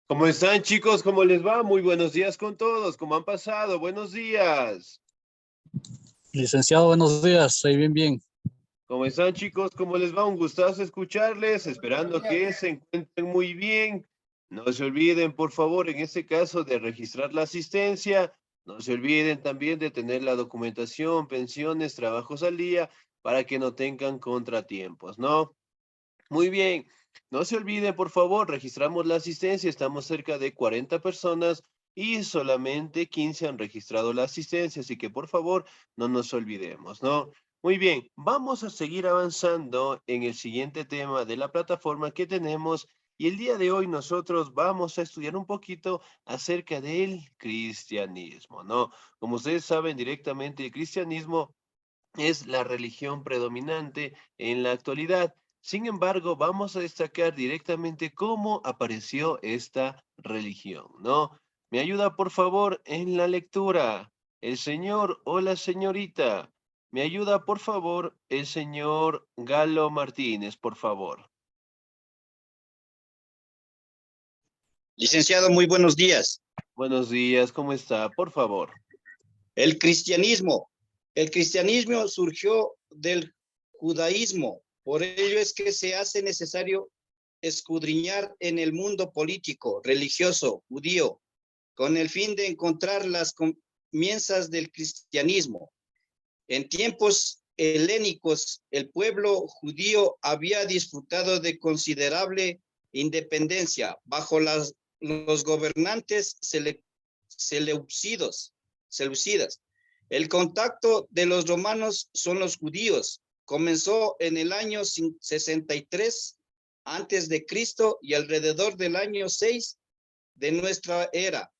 ¿Cómo están, chicos? ¿Cómo les va? Muy buenos días con todos. ¿Cómo han pasado? Buenos días. Licenciado, buenos días. Estoy bien, bien. ¿Cómo están, chicos? ¿Cómo les va? Un gustazo escucharles, esperando que se encuentren muy bien. No se olviden, por favor, en este caso, de registrar la asistencia. No se olviden también de tener la documentación, pensiones, trabajos al día, para que no tengan contratiempos, ¿no? Muy bien. No se olviden, por favor, registramos la asistencia. Estamos cerca de 40 personas y solamente 15 han registrado la asistencia, así que por favor, no nos olvidemos, ¿no? Muy bien, vamos a seguir avanzando en el siguiente tema de la plataforma que tenemos y el día de hoy nosotros vamos a estudiar un poquito acerca del cristianismo, ¿no? Como ustedes saben directamente, el cristianismo es la religión predominante en la actualidad. Sin embargo, vamos a destacar directamente cómo apareció esta religión, ¿no? Me ayuda, por favor, en la lectura. El señor o la señorita. Me ayuda, por favor, el señor Galo Martínez, por favor. Licenciado, muy buenos días. Buenos días, ¿cómo está? Por favor. El cristianismo. El cristianismo surgió del judaísmo. Por ello es que se hace necesario escudriñar en el mundo político, religioso, judío, con el fin de encontrar las comienzas del cristianismo. En tiempos helénicos, el pueblo judío había disfrutado de considerable independencia bajo los gobernantes seleucidas. El contacto de los romanos con los judíos comenzó en el año 63 antes de Cristo y alrededor del año 6 de nuestra era.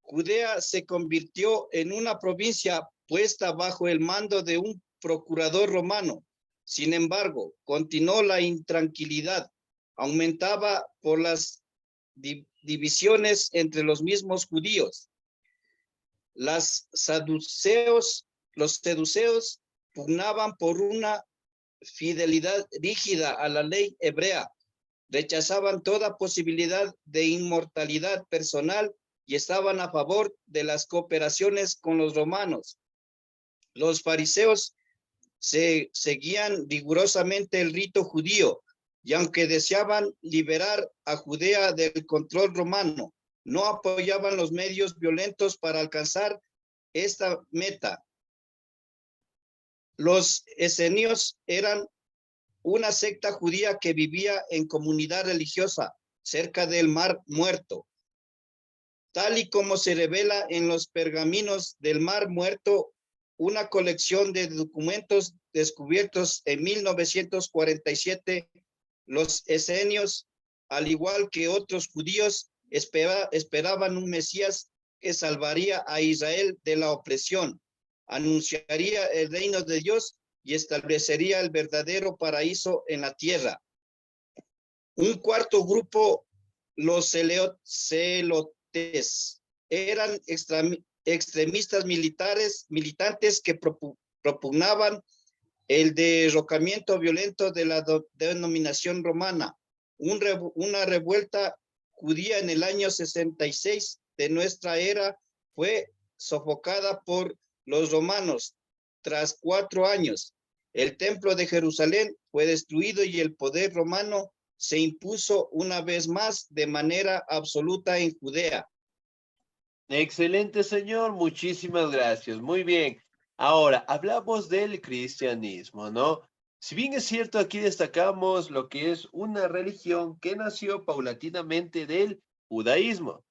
Judea se convirtió en una provincia puesta bajo el mando de un procurador romano. Sin embargo, continuó la intranquilidad, aumentaba por las divisiones entre los mismos judíos. Los saduceos pugnaban por una fidelidad rígida a la ley hebrea, rechazaban toda posibilidad de inmortalidad personal y estaban a favor de las cooperaciones con los romanos. Los fariseos seguían rigurosamente el rito judío y aunque deseaban liberar a Judea del control romano, no apoyaban los medios violentos para alcanzar esta meta. Los esenios eran una secta judía que vivía en comunidad religiosa cerca del Mar Muerto. Tal y como se revela en los pergaminos del Mar Muerto, una colección de documentos descubiertos en 1947, los esenios, al igual que otros judíos, esperaban un Mesías que salvaría a Israel de la opresión, anunciaría el reino de Dios y establecería el verdadero paraíso en la tierra. Un cuarto grupo, los celotes, eran extremistas militantes que propugnaban el derrocamiento violento de la denominación romana. Una revuelta judía en el año 66 de nuestra era fue sofocada por los romanos. Tras 4 años, el templo de Jerusalén fue destruido y el poder romano se impuso una vez más de manera absoluta en Judea. Excelente, señor. Muchísimas gracias. Muy bien. Ahora, hablamos del cristianismo, ¿no? Si bien es cierto, aquí destacamos lo que es una religión que nació paulatinamente del judaísmo.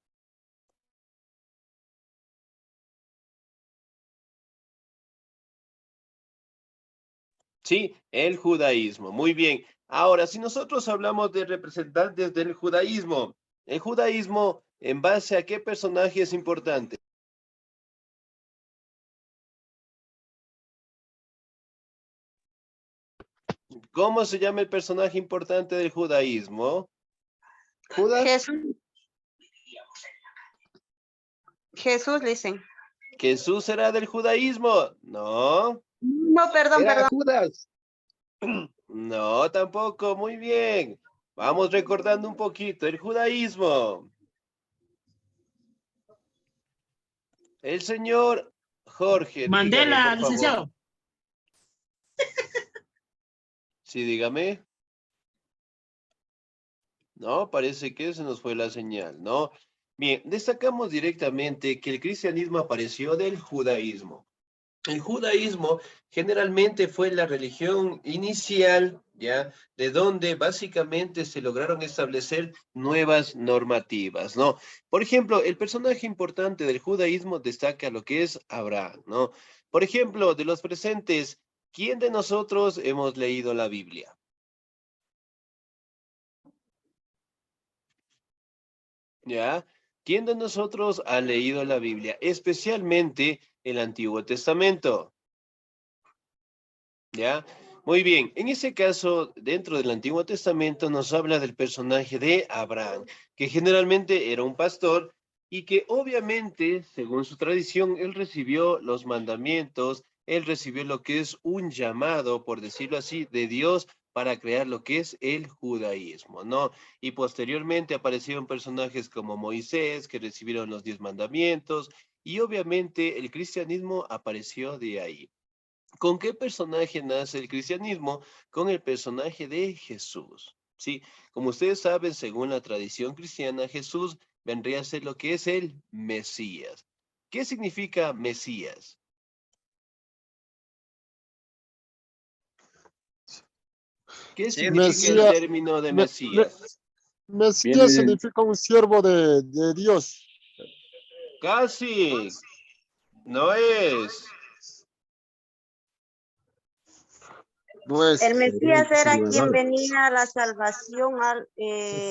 Sí, el judaísmo. Muy bien. Ahora, si nosotros hablamos de representantes del judaísmo, el judaísmo ¿En base a qué personaje es importante? ¿Cómo se llama el personaje importante del judaísmo? ¿Judas? Jesús. Jesús, dicen. ¿Jesús era del judaísmo? No. No, perdón, Era perdón. Judas. No, tampoco. Muy bien. Vamos recordando un poquito. El judaísmo. El señor Jorge, dígame, Mandela, por favor. licenciado. Sí, dígame. No, parece que se nos fue la señal, ¿no? Bien, destacamos directamente que el cristianismo apareció del judaísmo. El judaísmo generalmente fue la religión inicial, ¿ya? De donde básicamente se lograron establecer nuevas normativas, ¿no? Por ejemplo, el personaje importante del judaísmo destaca lo que es Abraham, ¿no? Por ejemplo, de los presentes, ¿quién de nosotros hemos leído la Biblia? ¿Ya? ¿Quién de nosotros ha leído la Biblia? Especialmente el Antiguo Testamento. ¿Ya? Muy bien, en ese caso, dentro del Antiguo Testamento nos habla del personaje de Abraham, que generalmente era un pastor y que obviamente, según su tradición, él recibió los mandamientos, él recibió lo que es un llamado, por decirlo así, de Dios para crear lo que es el judaísmo, ¿no? Y posteriormente aparecieron personajes como Moisés, que recibieron los 10 mandamientos, y obviamente el cristianismo apareció de ahí. ¿Con qué personaje nace el cristianismo? Con el personaje de Jesús. Sí, como ustedes saben, según la tradición cristiana, Jesús vendría a ser lo que es el Mesías. ¿Qué significa Mesías? ¿Qué Sí, significa el Mesías, término de me- Mesías? Mesías significa un siervo de Dios. Casi. No es. No es. El Mesías era quien venía a la salvación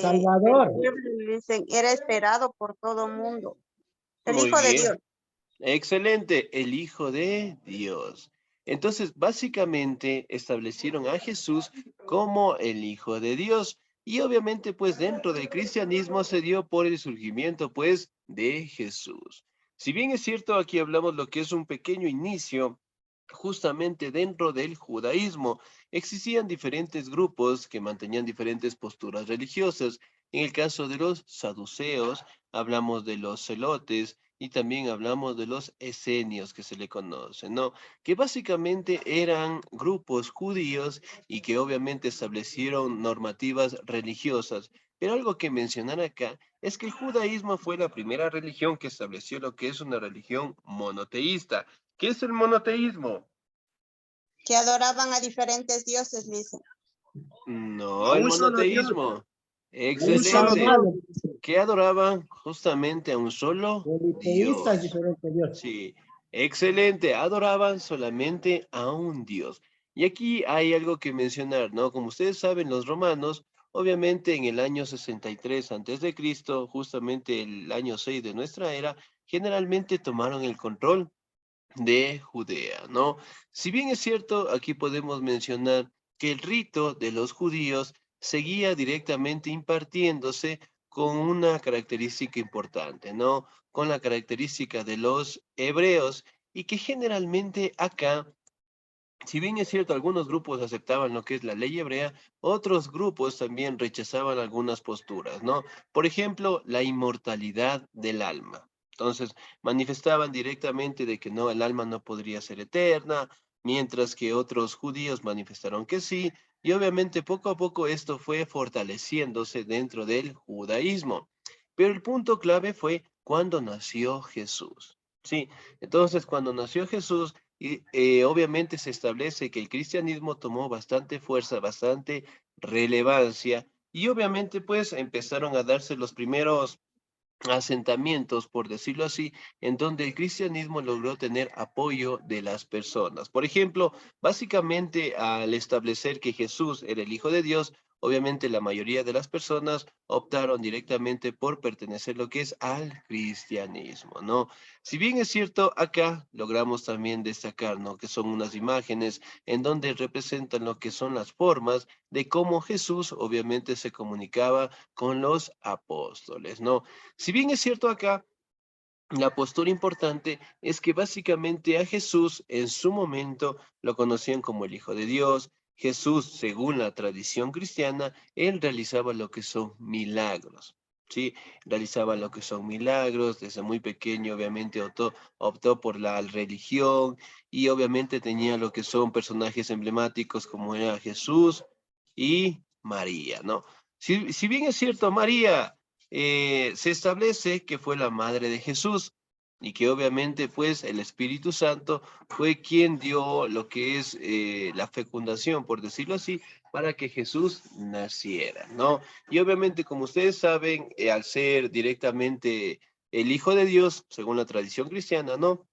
Salvador. del pueblo, dicen, era esperado por todo mundo. El Muy Hijo de bien. Dios. Excelente, el Hijo de Dios. Entonces, básicamente establecieron a Jesús como el Hijo de Dios. Y obviamente, pues dentro del cristianismo se dio por el surgimiento, pues, de Jesús. Si bien es cierto, aquí hablamos lo que es un pequeño inicio, justamente dentro del judaísmo, existían diferentes grupos que mantenían diferentes posturas religiosas. En el caso de los saduceos, hablamos de los celotes, y también hablamos de los esenios que se le conocen, ¿no? Que básicamente eran grupos judíos y que obviamente establecieron normativas religiosas. Pero algo que mencionar acá es que el judaísmo fue la primera religión que estableció lo que es una religión monoteísta. ¿Qué es el monoteísmo? Que adoraban a diferentes dioses, dicen. No, A el un solo Dios. monoteísmo. Un solo Excelente. Dios. Que adoraban justamente a un solo Politeísta es Dios. diferente Dios. Sí, excelente. Adoraban solamente a un Dios. Y aquí hay algo que mencionar, ¿no? Como ustedes saben, los romanos, obviamente en el año 63 antes de Cristo, justamente el año 6 de nuestra era, generalmente tomaron el control de Judea, ¿no? Si bien es cierto, aquí podemos mencionar que el rito de los judíos seguía directamente impartiéndose con una característica importante, ¿no? Con la característica de los hebreos y que generalmente acá, si bien es cierto, algunos grupos aceptaban lo que es la ley hebrea, otros grupos también rechazaban algunas posturas, ¿no? Por ejemplo, la inmortalidad del alma. Entonces, manifestaban directamente de que no, el alma no podría ser eterna, mientras que otros judíos manifestaron que sí, y obviamente poco a poco esto fue fortaleciéndose dentro del judaísmo. Pero el punto clave fue cuando nació Jesús. Sí, entonces cuando nació Jesús, y obviamente se establece que el cristianismo tomó bastante fuerza, bastante relevancia, y obviamente pues empezaron a darse los primeros asentamientos, por decirlo así, en donde el cristianismo logró tener apoyo de las personas. Por ejemplo, básicamente al establecer que Jesús era el Hijo de Dios, obviamente la mayoría de las personas optaron directamente por pertenecer lo que es al cristianismo, ¿no? Si bien es cierto, acá logramos también destacar, ¿no? Que son unas imágenes en donde representan lo que son las formas de cómo Jesús obviamente se comunicaba con los apóstoles, ¿no? Si bien es cierto acá, la postura importante es que básicamente a Jesús en su momento lo conocían como el Hijo de Dios. Jesús, según la tradición cristiana, él realizaba lo que son milagros, ¿sí? Realizaba lo que son milagros, desde muy pequeño obviamente optó por la religión y obviamente tenía lo que son personajes emblemáticos como era Jesús y María, ¿no? Si bien es cierto, María se establece que fue la madre de Jesús y que obviamente pues el Espíritu Santo fue quien dio lo que es la fecundación, por decirlo así, para que Jesús naciera, ¿no? Y obviamente, como ustedes saben, al ser directamente el Hijo de Dios, según la tradición cristiana, ¿no?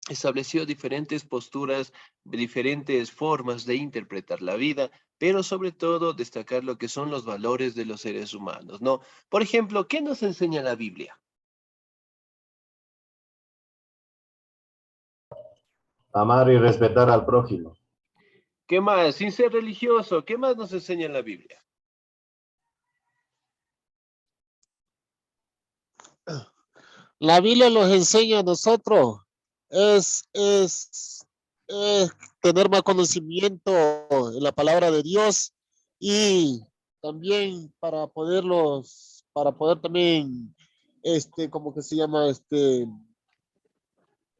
Estableció diferentes posturas, diferentes formas de interpretar la vida, pero sobre todo destacar lo que son los valores de los seres humanos, ¿no? Por ejemplo, ¿qué nos enseña la Biblia? Amar y respetar al prójimo. ¿Qué más? Sin ser religioso, ¿qué más nos enseña la Biblia? La Biblia nos enseña a nosotros es tener más conocimiento en la palabra de Dios y también para poder también, ¿cómo que se llama?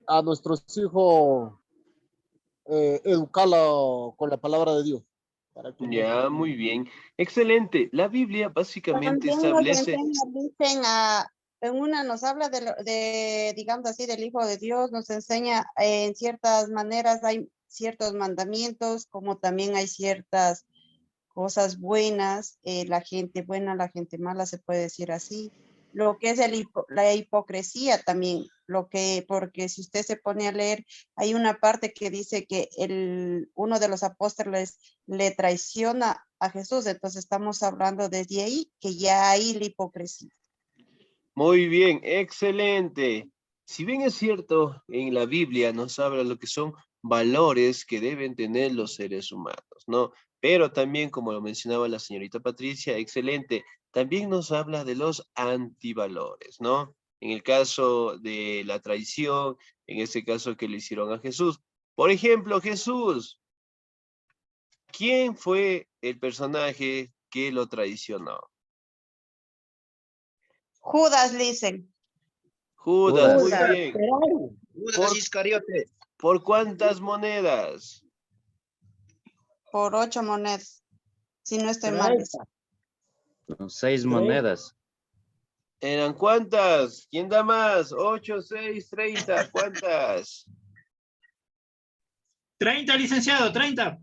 A nuestros hijos educarlo con la palabra de Dios. Para que no Ya, muy bien. Excelente. La Biblia básicamente También nos establece... enseña, dicen, en una nos habla digamos así, del Hijo de Dios, nos enseña en ciertas maneras, hay ciertos mandamientos, como también hay ciertas cosas buenas, la gente buena, la gente mala, se puede decir así. Lo que es la hipocresía también, porque si usted se pone a leer, hay una parte que dice que uno de los apóstoles le traiciona a Jesús, entonces estamos hablando desde ahí que ya hay la hipocresía. Muy bien, excelente. Si bien es cierto, en la Biblia nos habla lo que son valores que deben tener los seres humanos, ¿no? Pero también, como lo mencionaba la señorita Patricia, excelente, también nos habla de los antivalores, ¿no? En el caso de la traición, en ese caso que le hicieron a Jesús. Por ejemplo, Jesús, ¿quién fue el personaje que lo traicionó? Judas le dicen. Judas, muy Judas. bien. Judas Iscariote. ¿Por cuántas monedas? Por 8 monedas, si no estoy mal. 6 monedas. ¿Eran cuántas? ¿Quién da más? 8, 6, 30. ¿Cuántas? 30, licenciado, 30.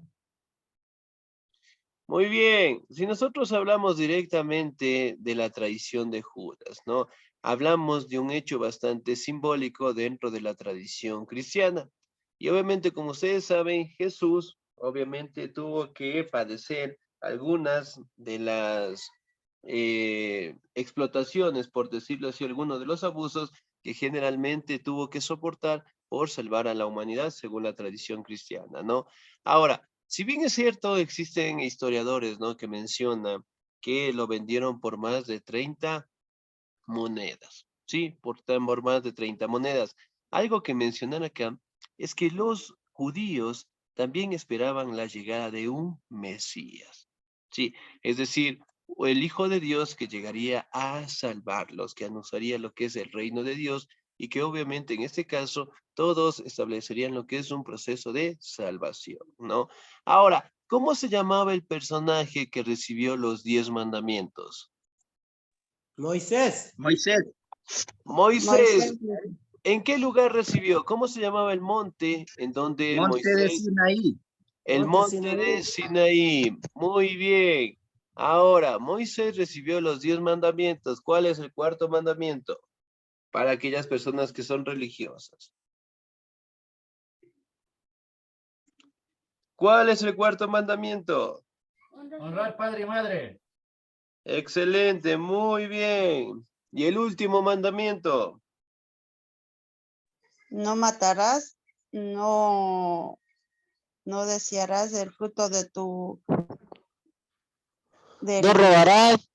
Muy bien. Si nosotros hablamos directamente de la traición de Judas, ¿no? Hablamos de un hecho bastante simbólico dentro de la tradición cristiana. Y obviamente, como ustedes saben, Jesús obviamente tuvo que padecer algunas de las explotaciones, por decirlo así, algunos de los abusos que generalmente tuvo que soportar por salvar a la humanidad según la tradición cristiana, ¿no? Ahora, si bien es cierto, existen historiadores, ¿no? Que mencionan que lo vendieron por más de 30 monedas, ¿sí? Por más de 30 monedas. Algo que mencionan acá es que los judíos también esperaban la llegada de un Mesías, ¿sí? Es decir, el Hijo de Dios que llegaría a salvarlos, que anunciaría lo que es el reino de Dios y que obviamente en este caso todos establecerían lo que es un proceso de salvación, ¿no? Ahora, ¿cómo se llamaba el personaje que recibió los 10 mandamientos? Moisés. Moisés. Moisés, ¿en qué lugar recibió? ¿Cómo se llamaba el monte en donde Monte de Moisés? Sinaí. El monte de Sinaí. Muy bien. Ahora, Moisés recibió los 10 mandamientos. ¿Cuál es el cuarto mandamiento? Para aquellas personas que son religiosas. ¿Cuál es el cuarto mandamiento? Honrar padre y madre. Excelente, muy bien. Y el último mandamiento. No matarás, no desearás el fruto de tu... No robarás.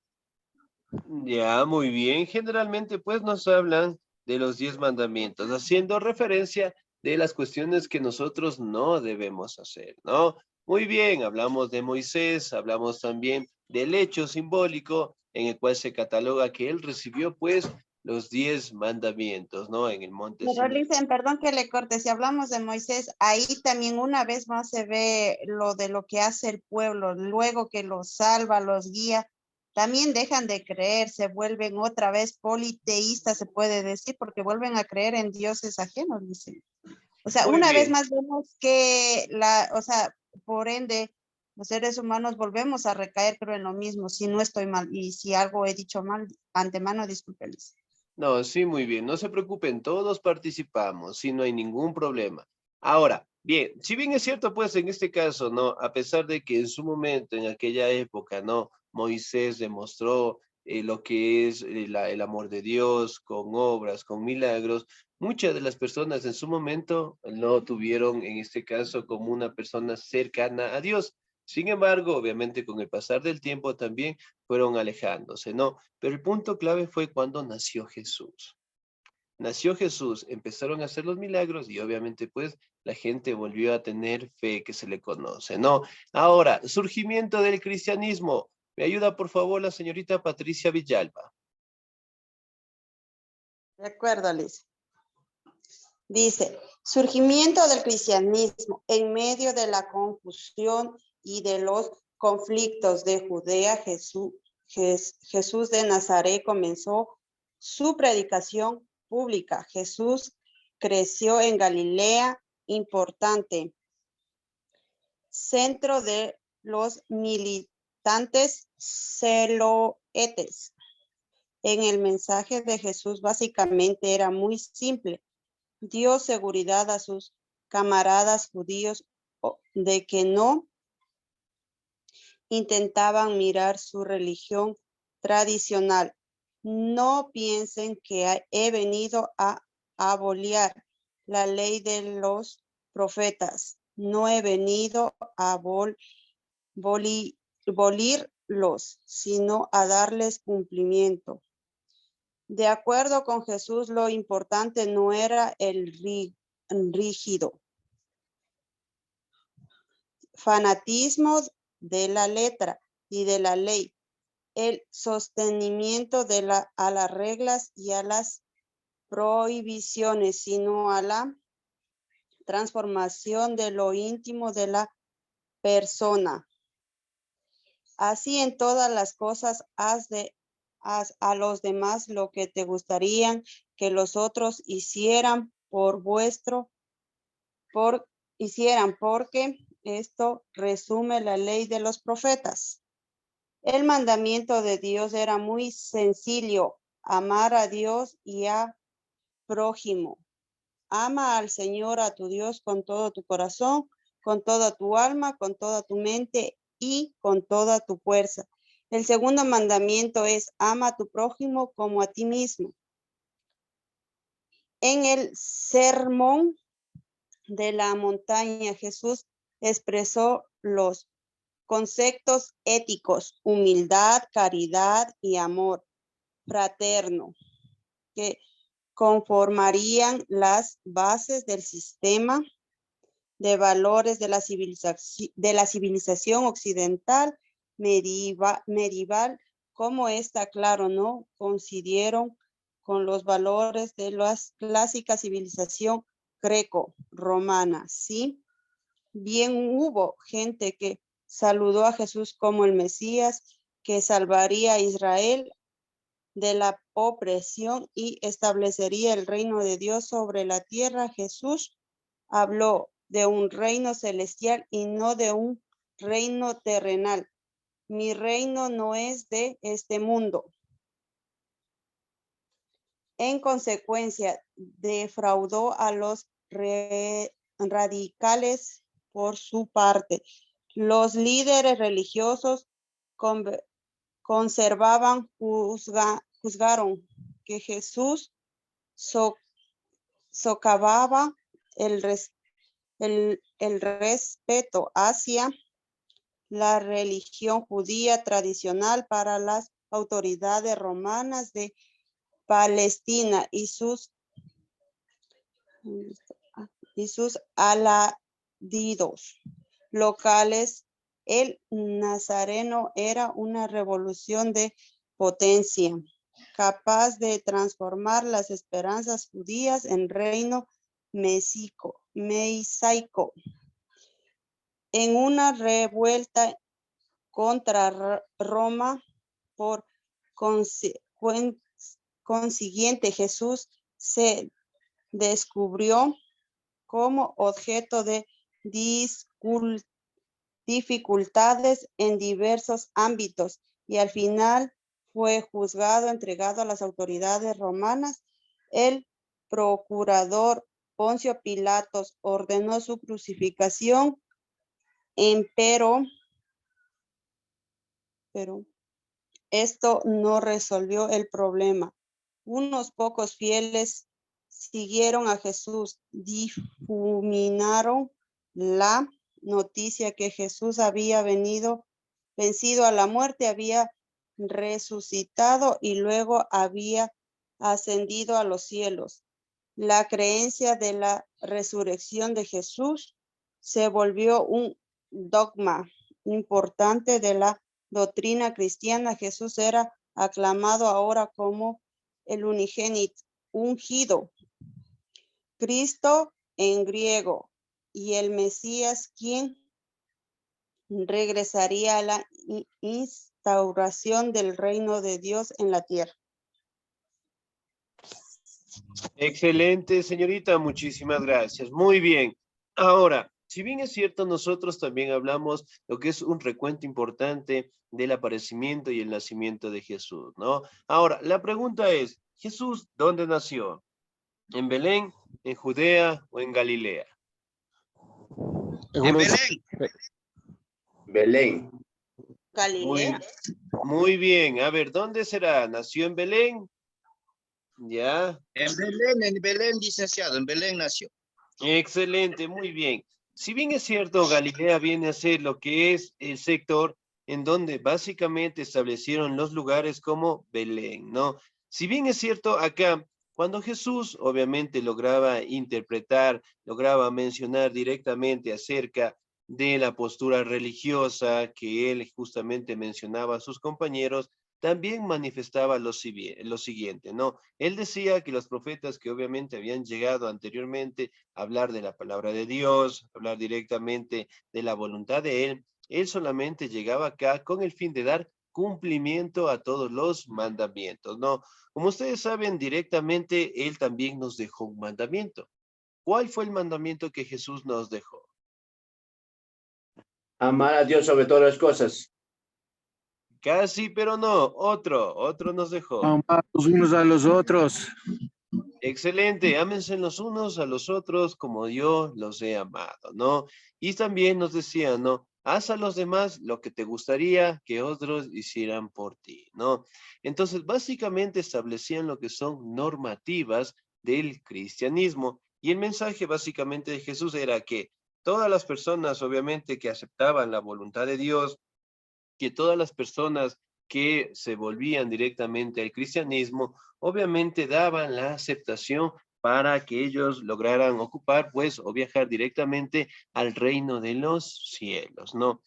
Ya, muy bien. Generalmente, pues, nos hablan de los 10 mandamientos, haciendo referencia de las cuestiones que nosotros no debemos hacer, ¿no? Muy bien, hablamos de Moisés, hablamos también del hecho simbólico en el cual se cataloga que él recibió, pues, los 10 mandamientos, ¿no? En el monte Pero Sinaí. dicen, perdón que le corte, si hablamos de Moisés, ahí también una vez más se ve lo de lo que hace el pueblo, luego que los salva, los guía, también dejan de creer, se vuelven otra vez politeístas, se puede decir, porque vuelven a creer en dioses ajenos, dicen. O sea, Muy una vez bien. más vemos que por ende, los seres humanos volvemos a recaer, creo, en lo mismo, si no estoy mal, y si algo he dicho mal, antemano, discúlpenles. No, sí, muy bien. No se preocupen, todos participamos, sí, no hay ningún problema. Ahora, bien, si bien es cierto, pues en este caso, ¿no? A pesar de que en su momento, en aquella época, ¿no? Moisés demostró lo que es el amor de Dios con obras, con milagros, muchas de las personas en su momento no tuvieron, en este caso, como una persona cercana a Dios. Sin embargo, obviamente con el pasar del tiempo también fueron alejándose, ¿no? Pero el punto clave fue cuando nació Jesús. Nació Jesús, empezaron a hacer los milagros y obviamente pues la gente volvió a tener fe que se le conoce, ¿no? Ahora, surgimiento del cristianismo. ¿Me ayuda por favor la señorita Patricia Villalba? De acuerdo, Liz. Dice, surgimiento del cristianismo en medio de la confusión y de los conflictos de Judea, Jesús de Nazaret comenzó su predicación pública. Jesús creció en Galilea, importante centro de los militantes celotes. En el mensaje de Jesús básicamente era muy simple. Dio seguridad a sus camaradas judíos de que no intentaban mirar su religión tradicional. No piensen que he venido a abolir la ley de los profetas. No he venido a abolirlos, sino a darles cumplimiento. De acuerdo con Jesús, lo importante no era el rígido fanatismo de la letra y de la ley, el sostenimiento a las reglas y a las prohibiciones, sino a la transformación de lo íntimo de la persona. Así en todas las cosas haz a los demás lo que te gustaría que los otros hicieran porque esto resume la ley de los profetas. El mandamiento de Dios era muy sencillo, amar a Dios y a prójimo. Ama al Señor, a tu Dios, con todo tu corazón, con toda tu alma, con toda tu mente y con toda tu fuerza. El segundo mandamiento es ama a tu prójimo como a ti mismo. En el sermón de la montaña, Jesús expresó los conceptos éticos, humildad, caridad y amor fraterno, que conformarían las bases del sistema de valores de la civilización occidental medieval, como está claro, ¿no? Coincidieron con los valores de la clásica civilización greco-romana, ¿sí? Bien hubo gente que saludó a Jesús como el Mesías, que salvaría a Israel de la opresión y establecería el reino de Dios sobre la tierra. Jesús habló de un reino celestial y no de un reino terrenal. Mi reino no es de este mundo. En consecuencia, defraudó a los radicales por su parte. Los líderes religiosos juzgaron que Jesús socavaba el respeto hacia la religión judía tradicional para las autoridades romanas de Palestina y sus aladidos locales. El nazareno era una revolución de potencia, capaz de transformar las esperanzas judías en reino mesaico, en una revuelta contra Roma. Por consiguiente, Jesús se descubrió como objeto de dificultades en diversos ámbitos y al final fue juzgado, entregado a las autoridades romanas. El procurador Poncio Pilatos ordenó su crucificación, pero esto no resolvió el problema. Unos pocos fieles siguieron a Jesús, difuminaron la noticia que Jesús había vencido a la muerte, había resucitado y luego había ascendido a los cielos. La creencia de la resurrección de Jesús se volvió un dogma importante de la doctrina cristiana. Jesús era aclamado ahora como el unigénito, ungido, Cristo en griego, y el Mesías, quien regresaría a la instauración del reino de Dios en la tierra. Excelente, señorita, muchísimas gracias. Muy bien. Ahora, si bien es cierto, nosotros también hablamos lo que es un recuento importante del aparecimiento y el nacimiento de Jesús, ¿no? Ahora, la pregunta es, ¿Jesús dónde nació? ¿En Belén, en Judea o en Galilea? En Belén. Belén. Galilea. Muy bien. A ver, ¿dónde será? ¿Nació en Belén? Ya. En Belén, licenciado, en Belén nació. Excelente, muy bien. Si bien es cierto, Galilea viene a ser lo que es el sector en donde básicamente establecieron los lugares como Belén, ¿no? Si bien es cierto, acá, cuando Jesús obviamente lograba interpretar, lograba mencionar directamente acerca de la postura religiosa que él justamente mencionaba a sus compañeros, también manifestaba lo siguiente, ¿no? Él decía que los profetas que obviamente habían llegado anteriormente a hablar de la palabra de Dios, hablar directamente de la voluntad de él solamente llegaba acá con el fin de dar cumplimiento a todos los mandamientos, ¿no? Como ustedes saben, directamente él también nos dejó un mandamiento. ¿Cuál fue el mandamiento que Jesús nos dejó? Amar a Dios sobre todas las cosas. Casi, pero no. Otro nos dejó. Amar los unos a los otros. Excelente, ámense los unos a los otros como yo los he amado, ¿no? Y también nos decía, ¿no? Haz a los demás lo que te gustaría que otros hicieran por ti, ¿no? Entonces, básicamente establecían lo que son normativas del cristianismo. Y el mensaje básicamente de Jesús era que todas las personas, obviamente, que aceptaban la voluntad de Dios, que todas las personas que se volvían directamente al cristianismo, obviamente daban la aceptación para que ellos lograran ocupar, pues, o viajar directamente al reino de los cielos, ¿no?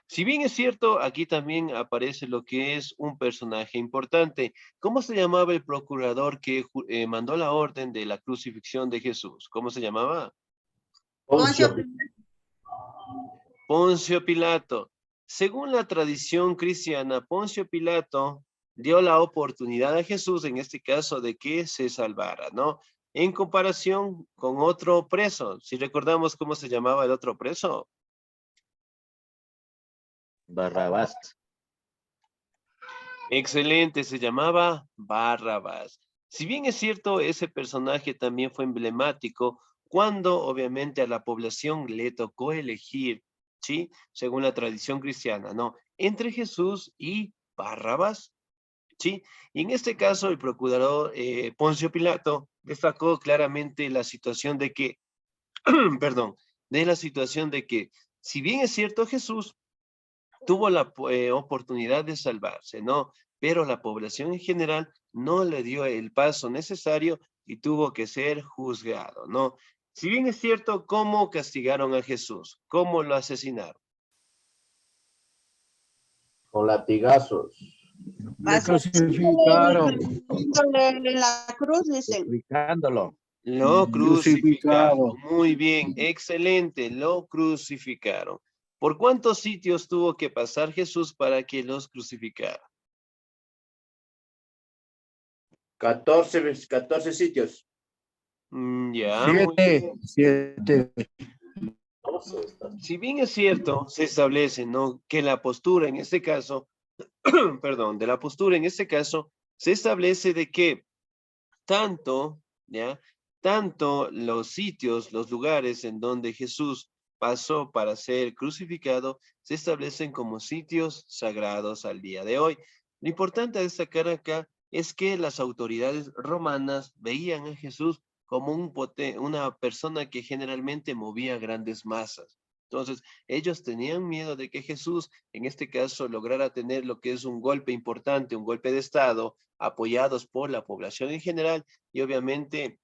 Si bien es cierto, aquí también aparece lo que es un personaje importante. ¿Cómo se llamaba el procurador que mandó la orden de la crucifixión de Jesús? ¿Cómo se llamaba? Poncio Pilato. Según la tradición cristiana, Poncio Pilato dio la oportunidad a Jesús, en este caso, de que se salvara, ¿no? En comparación con otro preso. Si recordamos cómo se llamaba el otro preso. Barrabás. Excelente, se llamaba Barrabás. Si bien es cierto, ese personaje también fue emblemático cuando obviamente a la población le tocó elegir ¿sí? Según la tradición cristiana, no, entre Jesús y Barrabás, ¿sí? Y en este caso el procurador Poncio Pilato destacó claramente la situación de que, perdón, de la situación de que, si bien es cierto, Jesús tuvo la oportunidad de salvarse, ¿no? Pero la población en general no le dio el paso necesario y tuvo que ser juzgado, ¿no? Si bien es cierto, ¿cómo castigaron a Jesús? ¿Cómo lo asesinaron? Con latigazos. Le crucificaron. En la cruz, dicen. Explicándolo. Lo crucificaron. Crucificado. Muy bien, excelente, lo crucificaron. ¿Por cuántos sitios tuvo que pasar Jesús para que los crucificara? 14 sitios. Ya, muy bien. 7. Si bien es cierto, se establece, ¿no?, que la postura en este caso, perdón, de la postura en este caso, se establece de que tanto, ¿ya? Tanto los sitios, los lugares en donde Jesús pasó para ser crucificado, se establecen como sitios sagrados al día de hoy. Lo importante a destacar acá es que las autoridades romanas veían a Jesús como una persona que generalmente movía grandes masas. Entonces, ellos tenían miedo de que Jesús, en este caso, lograra tener lo que es un golpe importante, un golpe de Estado, apoyados por la población en general, y obviamente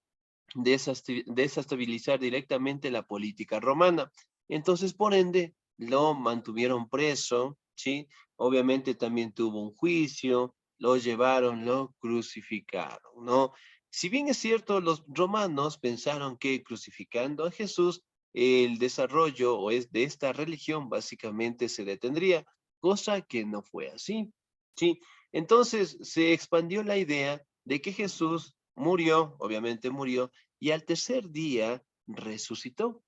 desestabilizar directamente la política romana. Entonces, por ende, lo mantuvieron preso, ¿sí? Obviamente también tuvo un juicio, lo llevaron, lo crucificaron, ¿no? Si bien es cierto, los romanos pensaron que crucificando a Jesús, el desarrollo de esta religión básicamente se detendría, cosa que no fue así, ¿sí? Entonces se expandió la idea de que Jesús murió, obviamente murió, y al tercer día resucitó,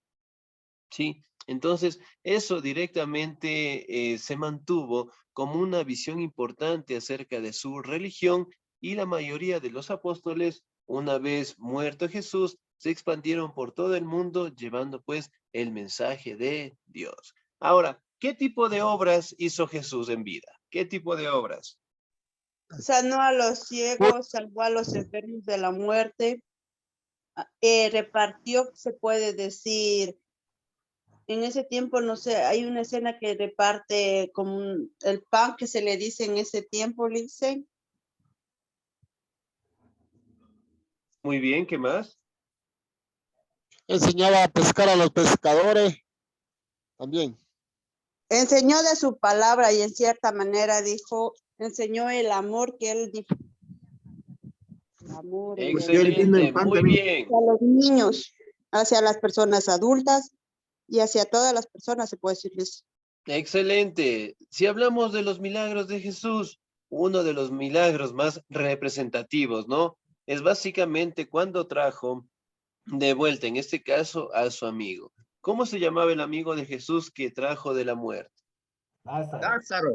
¿sí? Entonces, eso directamente se mantuvo como una visión importante acerca de su religión, y la mayoría de los apóstoles, una vez muerto Jesús, se expandieron por todo el mundo llevando pues el mensaje de Dios. Ahora, ¿qué tipo de obras hizo Jesús en vida? ¿Qué tipo de obras? Sanó a los ciegos, salvó a los enfermos de la muerte, repartió, se puede decir, en ese tiempo, no sé, hay una escena que reparte como el pan que se le dice en ese tiempo, le dicen. Muy bien, ¿qué más? Enseñaba a pescar a los pescadores también. Enseñó de su palabra y en cierta manera dijo, enseñó el amor que él dijo. El amor Excelente, muy bien. hacia los niños, hacia las personas adultas y hacia todas las personas, se puede decirles. Excelente. Si hablamos de los milagros de Jesús, uno de los milagros más representativos, ¿no? Es básicamente cuando trajo de vuelta, en este caso, a su amigo. ¿Cómo se llamaba el amigo de Jesús que trajo de la muerte? Lázaro.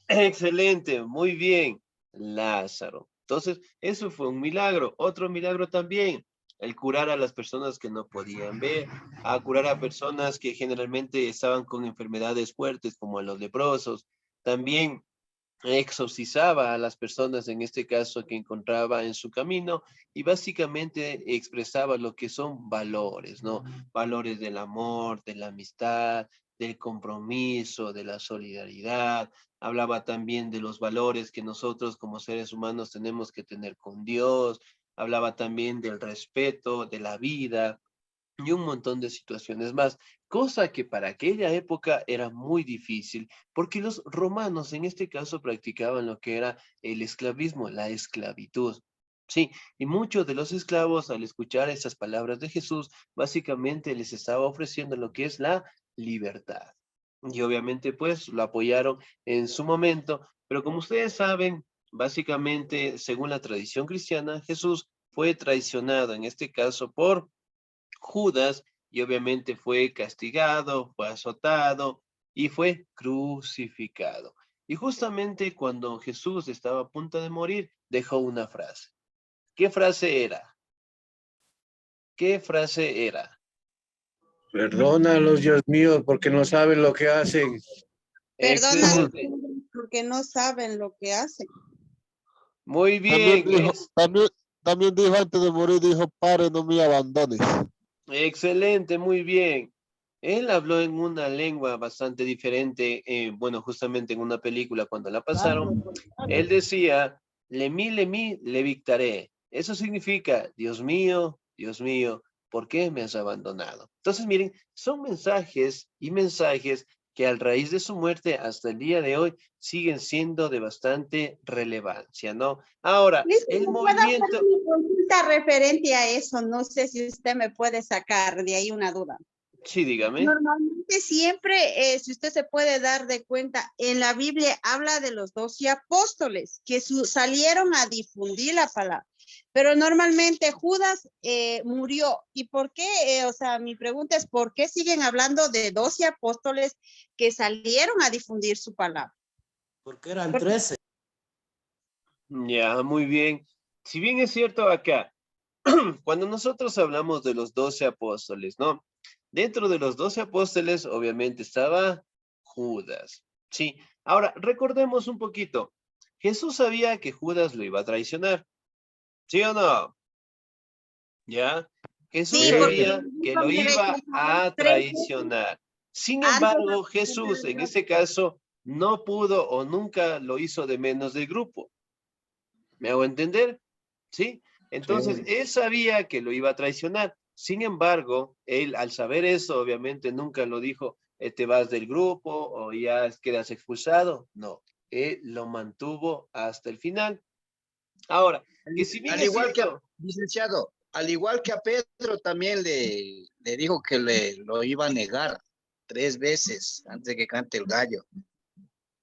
Excelente, muy bien, Lázaro. Entonces, eso fue un milagro. Otro milagro también, el curar a las personas que no podían ver, a curar a personas que generalmente estaban con enfermedades fuertes, como a los leprosos. También exorcizaba a las personas, en este caso, que encontraba en su camino, y básicamente expresaba lo que son valores, ¿no? Valores del amor, de la amistad, del compromiso, de la solidaridad. Hablaba también de los valores que nosotros como seres humanos tenemos que tener con Dios. Hablaba también del respeto, de la vida, y un montón de situaciones más, cosa que para aquella época era muy difícil, porque los romanos en este caso practicaban lo que era el esclavismo, la esclavitud. Sí, y muchos de los esclavos, al escuchar esas palabras de Jesús, básicamente les estaba ofreciendo lo que es la libertad. Y obviamente pues lo apoyaron en su momento, pero como ustedes saben, básicamente, según la tradición cristiana, Jesús fue traicionado, en este caso por Judas, y obviamente fue castigado, fue azotado y fue crucificado. Y justamente cuando Jesús estaba a punto de morir, dejó una frase. ¿Qué frase era? ¿Qué frase era? Perdónalos, Dios mío, porque no saben lo que hacen. Perdona Excelente. porque no saben lo que hacen. Muy También bien. dijo, también dijo antes de morir, dijo, Padre, no me abandones. Excelente, muy bien. Él habló en una lengua bastante diferente, bueno, justamente en una película cuando la pasaron, él decía, Lemí, le victaré. Eso significa, Dios mío, ¿por qué me has abandonado? Entonces, miren, son mensajes y mensajes que a raíz de su muerte hasta el día de hoy siguen siendo de bastante relevancia, ¿no? Ahora, Listo, el ¿me puedo hacer movimiento, mi consulta referente a eso? No sé si usted me puede sacar de ahí una duda. sí, dígame. Normalmente siempre, si usted se puede dar de cuenta, en la Biblia habla de los 12 apóstoles que salieron a difundir la palabra. Pero normalmente Judas murió. ¿Y por qué? O sea, mi pregunta es, ¿por qué siguen hablando de 12 apóstoles que salieron a difundir su palabra? Porque eran 13. Ya, muy bien. Si bien es cierto acá, cuando nosotros hablamos de los 12 apóstoles, ¿no? Dentro de los 12 apóstoles, obviamente estaba Judas. Sí. Ahora, recordemos un poquito. Jesús sabía que Judas lo iba a traicionar. ¿Sí o no? ¿Ya? Jesús Sí, porque sabía que lo me iba rechazaron a 3 veces traicionar. Sin antes de embargo, Jesús en ese caso no pudo o nunca lo hizo de menos del grupo. ¿Me hago entender? ¿Sí? Entonces, él sabía que lo iba a traicionar. Sin embargo, él al saber eso, obviamente nunca lo dijo, te vas del grupo o ya quedas expulsado. No, él lo mantuvo hasta el final. Ahora, que si bien Al es igual que, cierto, licenciado, al igual que a Pedro también le dijo que lo iba a negar 3 veces antes de que cante el gallo.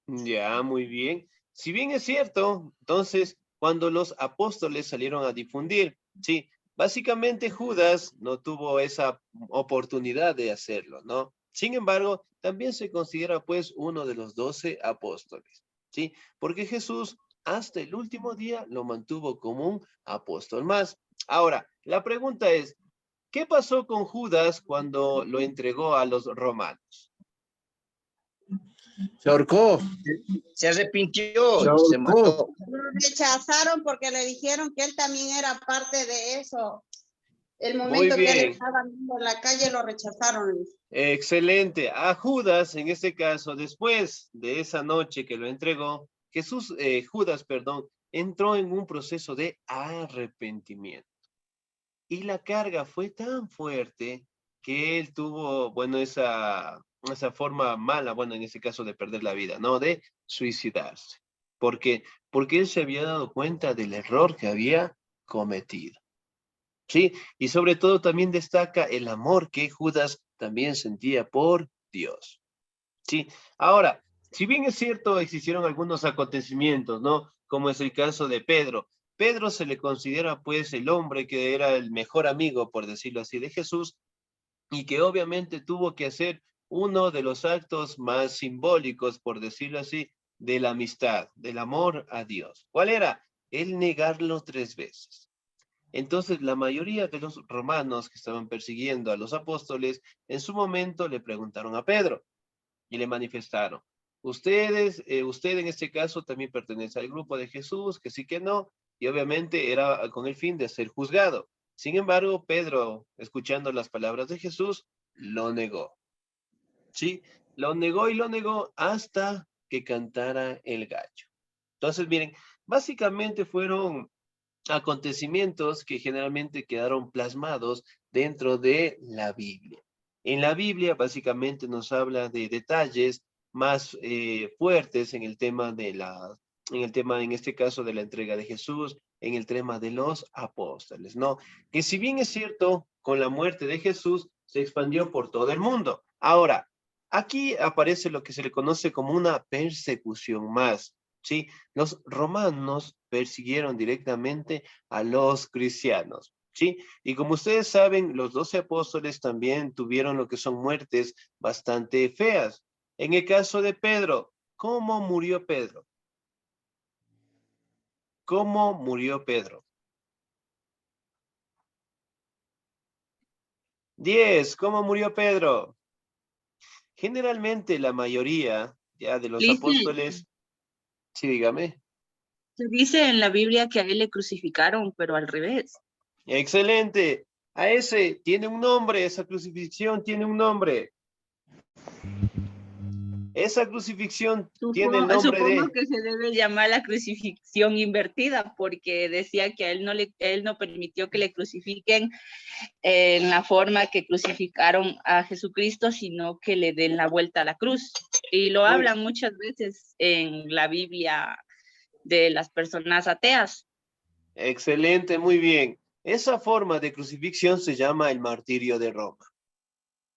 ya, muy bien. Si bien es cierto, entonces, cuando los apóstoles salieron a difundir, sí, básicamente Judas no tuvo esa oportunidad de hacerlo, ¿no? Sin embargo, también se considera pues uno de los 12 apóstoles, ¿sí? Porque Jesús hasta el último día lo mantuvo como un apóstol más. Ahora, la pregunta es, ¿qué pasó con Judas cuando lo entregó a los romanos? Se ahorcó. Se arrepintió, Se se ahorcó. mató. Lo rechazaron porque le dijeron que él también era parte de eso. El Muy momento que él bien. estaba viendo en la calle lo rechazaron. Excelente. A Judas, en este caso, después de esa noche que lo entregó, Judas, perdón, entró en un proceso de arrepentimiento. Y la carga fue tan fuerte que él tuvo, bueno, esa forma mala, bueno, en este caso de perder la vida, ¿no? De suicidarse. ¿Por qué? Porque él se había dado cuenta del error que había cometido. ¿Sí? Y sobre todo también destaca el amor que Judas también sentía por Dios. ¿Sí? Ahora, si bien es cierto, existieron algunos acontecimientos, ¿no? Como es el caso de Pedro. Pedro se le considera pues el hombre que era el mejor amigo, por decirlo así, de Jesús y que obviamente tuvo que hacer uno de los actos más simbólicos, por decirlo así, de la amistad, del amor a Dios. ¿Cuál era? El negarlo 3 veces. Entonces, la mayoría de los romanos que estaban persiguiendo a los apóstoles, en su momento le preguntaron a Pedro y le manifestaron, usted en este caso también pertenece al grupo de Jesús, que sí que no, y obviamente era con el fin de ser juzgado. Sin embargo, Pedro, escuchando las palabras de Jesús, lo negó. ¿Sí? Lo negó hasta que cantara el gallo. Entonces, miren, básicamente fueron acontecimientos que generalmente quedaron plasmados dentro de la Biblia. En la Biblia básicamente nos habla de detalles más fuertes en el tema en este caso de la entrega de Jesús, en el tema de los apóstoles, ¿no? Que si bien es cierto, con la muerte de Jesús se expandió por todo el mundo. Ahora, aquí aparece lo que se le conoce como una persecución más. ¿Sí? Los romanos persiguieron directamente a los cristianos, ¿sí? Y como ustedes saben, los 12 apóstoles también tuvieron lo que son muertes bastante feas. En el caso de Pedro, ¿cómo murió Pedro? ¿Cómo murió Pedro? 10. ¿Cómo murió Pedro? Generalmente la mayoría ya de los Dice, apóstoles, sí, dígame. se dice en la Biblia que a él le crucificaron, pero al revés. Excelente. A ese tiene un nombre, esa crucifixión tiene un nombre. Esa crucifixión tiene el nombre Supongo de... que se debe llamar la crucifixión invertida, porque decía que a él no permitió que le crucifiquen en la forma que crucificaron a Jesucristo, sino que le den la vuelta a la cruz. Y lo hablan muchas veces en la Biblia de las personas ateas. Excelente, muy bien. Esa forma de crucifixión se llama el martirio de Roma.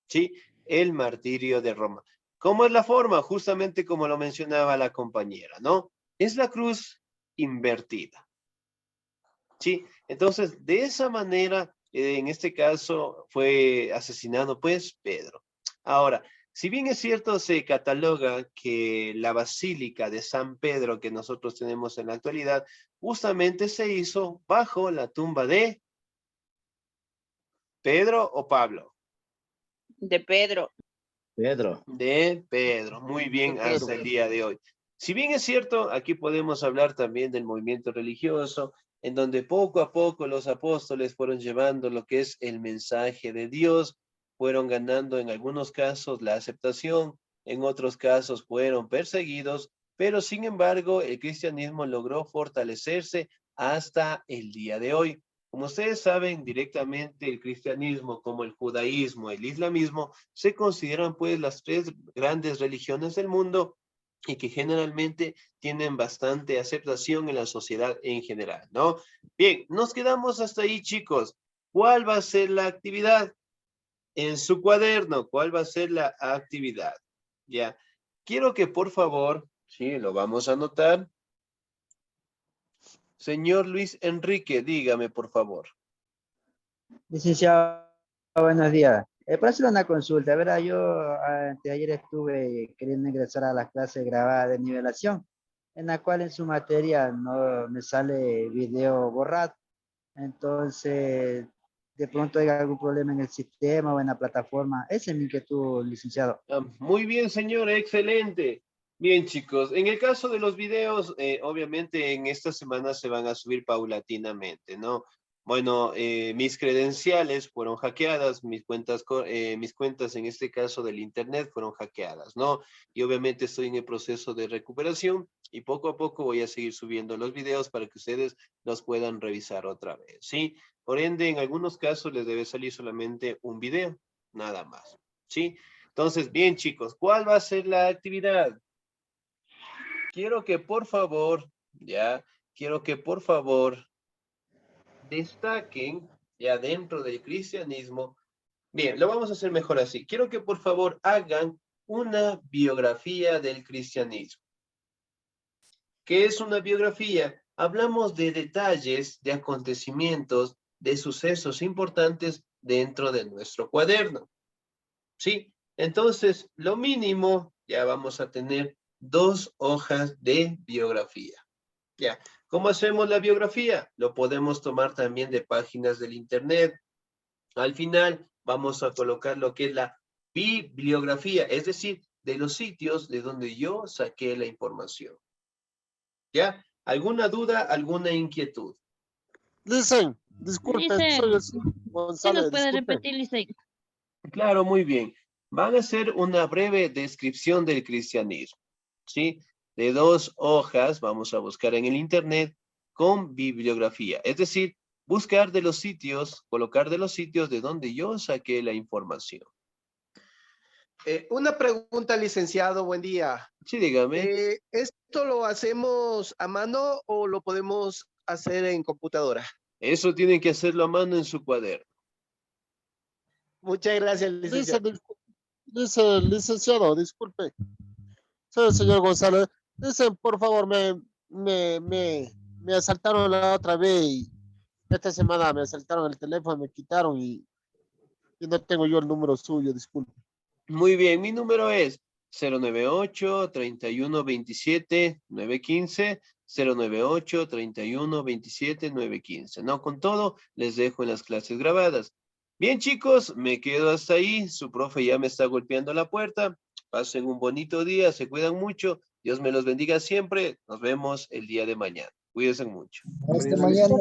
¿Sí? El martirio de Roma. ¿Cómo es la forma? Justamente como lo mencionaba la compañera, ¿no? Es la cruz invertida. ¿Sí? Entonces, de esa manera, en este caso, fue asesinado, pues, Pedro. Ahora, si bien es cierto, se cataloga que la Basílica de San Pedro que nosotros tenemos en la actualidad, justamente se hizo bajo la tumba de Pedro o Pablo. De Pedro. Pedro. De Pedro, muy bien, hasta el día de hoy. Si bien es cierto, aquí podemos hablar también del movimiento religioso, en donde poco a poco los apóstoles fueron llevando lo que es el mensaje de Dios, fueron ganando en algunos casos la aceptación, en otros casos fueron perseguidos, pero sin embargo el cristianismo logró fortalecerse hasta el día de hoy. Como ustedes saben, directamente el cristianismo, como el judaísmo, el islamismo, se consideran pues las tres grandes religiones del mundo y que generalmente tienen bastante aceptación en la sociedad en general, ¿no? Bien, nos quedamos hasta ahí, chicos. ¿Cuál va a ser la actividad? En su cuaderno, ¿cuál va a ser la actividad? Ya, quiero que por favor, sí, lo vamos a anotar. Señor Luis Enrique, dígame por favor. Licenciado, buenos días. Para hacer una consulta, ¿verdad? Yo anteayer estuve queriendo ingresar a las clases grabadas de nivelación, en la cual en su materia no me sale video borrado. Entonces, de pronto hay algún problema en el sistema o en la plataforma. Esa es mi inquietud, licenciado. Muy bien, señor, excelente. Bien, chicos, en el caso de los videos, obviamente en esta semana se van a subir paulatinamente, ¿no? Bueno, mis credenciales fueron hackeadas, mis cuentas en este caso del internet fueron hackeadas, ¿no? Y obviamente estoy en el proceso de recuperación y poco a poco voy a seguir subiendo los videos para que ustedes los puedan revisar otra vez, ¿sí? Por ende, en algunos casos les debe salir solamente un video, nada más, ¿sí? Entonces, bien, chicos, ¿cuál va a ser la actividad? Quiero que por favor destaquen ya dentro del cristianismo. Bien, lo vamos a hacer mejor así. Quiero que por favor hagan una biografía del cristianismo. ¿Qué es una biografía? Hablamos de detalles, de acontecimientos, de sucesos importantes dentro de nuestro cuaderno. ¿Sí? Entonces, lo mínimo, ya vamos a tener 2 hojas de biografía. Ya, ¿cómo hacemos la biografía? Lo podemos tomar también de páginas del internet. Al final, vamos a colocar lo que es la bibliografía, es decir, de los sitios de donde yo saqué la información. ¿Ya? ¿Alguna duda, alguna inquietud? Listen, disculpe, soy el señor González, puede disculpe. repetir, Licey? Claro, muy bien. Van a hacer una breve descripción del cristianismo, ¿sí? De 2 hojas, vamos a buscar en el internet con bibliografía. Es decir, buscar de los sitios, colocar de los sitios de donde yo saqué la información. Una pregunta, licenciado, buen día. Sí, dígame. ¿Esto lo hacemos a mano o lo podemos hacer en computadora? Eso tienen que hacerlo a mano en su cuaderno. Muchas gracias, licenciado. Dice, licenciado, disculpe. Soy el señor González. Dicen, por favor, me asaltaron la otra vez y esta semana me asaltaron el teléfono, me quitaron y no tengo yo el número suyo, disculpe. Muy bien, mi número es 098-3127-915, 098-3127-915. No, con todo, les dejo en las clases grabadas. Bien, chicos, me quedo hasta ahí. Su profe ya me está golpeando la puerta. Pasen un bonito día, se cuidan mucho. Dios me los bendiga siempre. Nos vemos el día de mañana. Cuídense mucho. Hasta mañana.